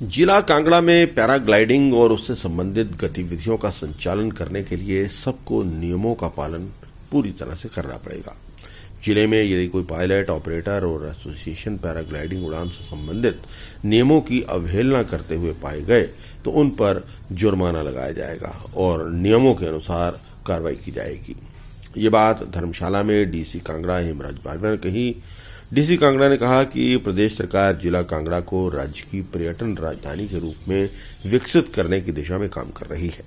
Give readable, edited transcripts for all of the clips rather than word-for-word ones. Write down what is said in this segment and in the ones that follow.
जिला कांगड़ा में पैराग्लाइडिंग और उससे संबंधित गतिविधियों का संचालन करने के लिए सबको नियमों का पालन पूरी तरह से करना पड़ेगा। जिले में यदि कोई पायलट, ऑपरेटर और एसोसिएशन पैराग्लाइडिंग उड़ान से संबंधित नियमों की अवहेलना करते हुए पाए गए तो उन पर जुर्माना लगाया जाएगा और नियमों के अनुसार कार्रवाई की जाएगी। ये बात धर्मशाला में डीसी कांगड़ा हेमराज बारवा ने कही। डीसी कांगड़ा ने कहा कि प्रदेश सरकार जिला कांगड़ा को राज्य की पर्यटन राजधानी के रूप में विकसित करने की दिशा में काम कर रही है।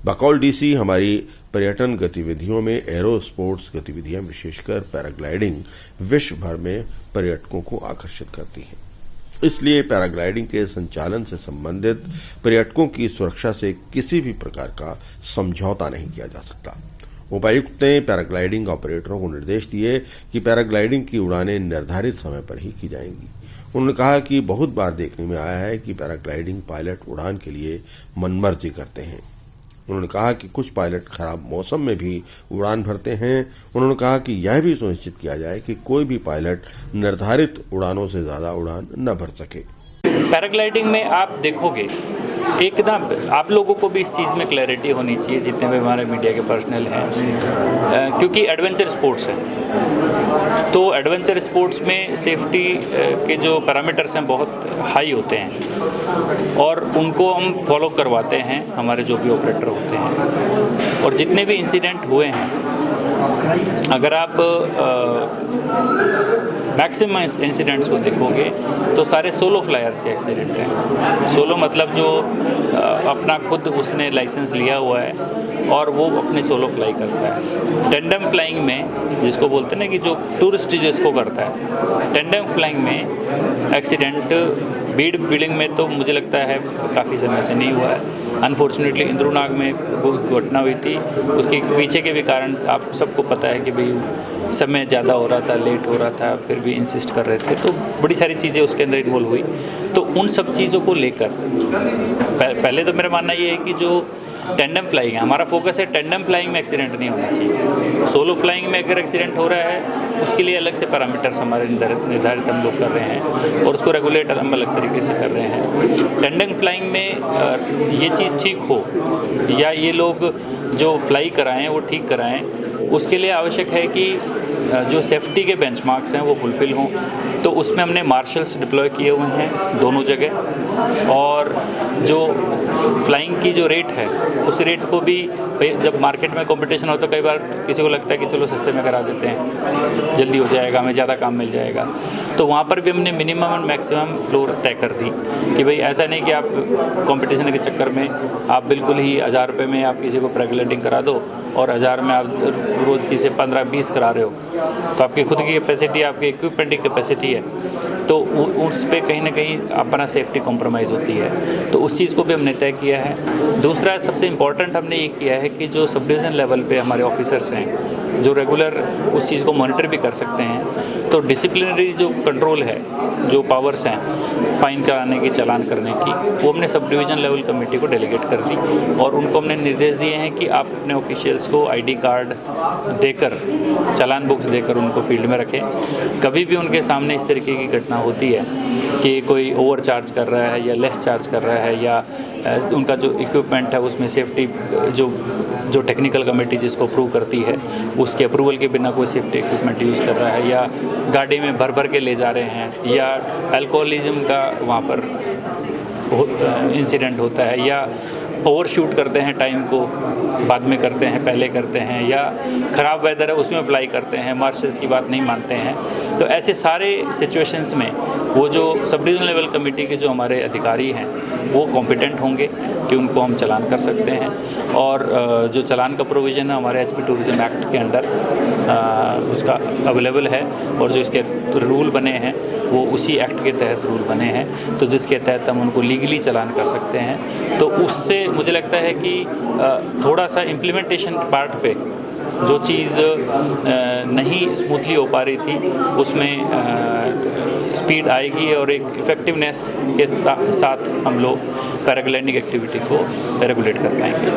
बकौल डीसी हमारी पर्यटन गतिविधियों में एरो स्पोर्ट्स गतिविधियां, विशेषकर पैराग्लाइडिंग, विश्व भर में पर्यटकों को आकर्षित करती हैं। इसलिए पैराग्लाइडिंग के संचालन से संबंधित पर्यटकों की सुरक्षा से किसी भी प्रकार का समझौता नहीं किया जा सकता। उपायुक्त ने पैराग्लाइडिंग ऑपरेटरों को निर्देश दिए कि पैराग्लाइडिंग की उड़ानें निर्धारित समय पर ही की जाएंगी। उन्होंने कहा कि बहुत बार देखने में आया है कि पैराग्लाइडिंग पायलट उड़ान के लिए मनमर्जी करते हैं। उन्होंने कहा कि कुछ पायलट खराब मौसम में भी उड़ान भरते हैं। उन्होंने कहा कि यह भी सुनिश्चित किया जाए कि कोई भी पायलट निर्धारित उड़ानों से ज्यादा उड़ान न भर सके। पैराग्लाइडिंग में आप देखोगे एक ना, आप लोगों को भी इस चीज़ में क्लैरिटी होनी चाहिए, जितने भी हमारे मीडिया के पर्सनल हैं, क्योंकि एडवेंचर स्पोर्ट्स है। तो एडवेंचर स्पोर्ट्स में सेफ्टी के जो पैरामीटर्स हैं बहुत हाई होते हैं और उनको हम फॉलो करवाते हैं, हमारे जो भी ऑपरेटर होते हैं। और जितने भी इंसिडेंट हुए हैं, अगर आप मैक्सिमम इंसिडेंट्स को देखोगे तो सारे सोलो फ्लायर्स के एक्सीडेंट हैं। सोलो मतलब जो अपना खुद उसने लाइसेंस लिया हुआ है और वो अपने सोलो फ्लाई करता है। टेंडम फ्लाइंग में, जिसको बोलते हैं ना कि जो टूरिस्ट जिसको करता है, टेंडम फ्लाइंग में एक्सीडेंट बीड बिल्डिंग में तो मुझे लगता है काफ़ी समय से नहीं हुआ है। अनफॉर्चुनेटली इंद्रुनाग में वो घटना हुई थी, उसके पीछे के भी कारण आप सबको पता है कि भाई समय ज़्यादा हो रहा था, लेट हो रहा था, फिर भी इंसिस्ट कर रहे थे, तो बड़ी सारी चीज़ें उसके अंदर इन्वॉल्व हुई। तो उन सब चीज़ों को लेकर पहले तो मेरा मानना ये है कि जो टेंडम फ्लाइंग है, हमारा फोकस है टेंडम फ्लाइंग में एक्सीडेंट नहीं होना चाहिए। सोलो फ्लाइंग में अगर एक्सीडेंट हो रहा है उसके लिए अलग से पैरामीटर्स हमारे निर्धारित हम लोग कर रहे हैं और उसको रेगुलेट हम अलग तरीके से कर रहे हैं। टेंडम फ्लाइंग में ये चीज़ ठीक हो या ये लोग जो फ्लाई कराएं वो ठीक कराएं, उसके लिए आवश्यक है कि जो सेफ्टी के बेंचमार्क्स हैं वो फुलफ़िल हों। तो उसमें हमने मार्शल्स डिप्लॉय किए हुए हैं दोनों जगह, और जो फ्लाइंग की जो रेट है उस रेट को भी, जब मार्केट में कंपटीशन हो तो कई बार किसी को लगता है कि चलो सस्ते में करा देते हैं, जल्दी हो जाएगा, हमें ज़्यादा काम मिल जाएगा। तो वहाँ पर भी हमने मिनिमम और मैक्सिमम फ्लोर तय कर दी कि भाई ऐसा नहीं कि आप कंपटीशन के चक्कर में आप बिल्कुल ही 1000 रुपये में आप किसी को पैराग्लाइडिंग करा दो और 1000 में आप रोज़ की से 15-20 करा रहे हो, तो आपकी खुद की कैपेसिटी, आपकी इक्विपमेंट की कैपेसिटी है, तो उस पर कहीं ना कहीं अपना सेफ्टी कॉम्प्रोमाइज़ होती है। तो उस चीज़ को भी हमने तय किया है। दूसरा सबसे इम्पॉर्टेंट हमने ये किया है कि जो सब डिवीज़न लेवल पे हमारे ऑफिसर्स हैं जो रेगुलर उस चीज़ को मॉनिटर भी कर सकते हैं, तो डिसिप्लिनरी जो कंट्रोल है, जो पावर्स हैं फाइन कराने की, चालान करने की, वो हमने सब डिवीज़न लेवल कमेटी को डेलीगेट कर दी और उनको हमने निर्देश दिए हैं कि आप अपने ऑफिशियल्स को आईडी कार्ड देकर, चालान बुक्स देकर उनको फील्ड में रखें। कभी भी उनके सामने इस तरीके की घटना होती है कि कोई ओवर चार्ज कर रहा है या लेस चार्ज कर रहा है या उनका जो इक्विपमेंट है उसमें सेफ्टी जो टेक्निकल कमेटी जिसको अप्रूव करती है उसके अप्रूवल के बिना कोई सेफ्टी इक्विपमेंट यूज़ कर रहा है, या गाड़ी में भर भर के ले जा रहे हैं, या अल्कोहलिज्म का वहाँ पर इंसिडेंट होता है, या ओवर शूट करते हैं, टाइम को बाद में करते हैं, पहले करते हैं, या ख़राब वेदर है उसमें फ्लाई करते हैं, मार्शल्स की बात नहीं मानते हैं। तो ऐसे सारे सिचुएशंस में वो जो सब डिवीज़न लेवल कमेटी के जो हमारे अधिकारी हैं वो कॉम्पिटेंट होंगे कि उनको हम चालान कर सकते हैं। और जो चालान का प्रोविज़न है हमारे एचपी टूरिज्म एक्ट के अंडर उसका अवेलेबल है, और जो इसके रूल बने हैं वो उसी एक्ट के तहत रूल बने हैं, तो जिसके तहत हम उनको लीगली चालान कर सकते हैं। तो उससे मुझे लगता है कि थोड़ा सा इम्प्लीमेंटेशन पार्ट पे जो चीज़ नहीं स्मूथली हो पा रही थी उसमें स्पीड आएगी और एक इफ़ेक्टिवनेस के साथ हम लोग पैराग्लाइडिंग एक्टिविटी को रेगुलेट कर पाएंगे।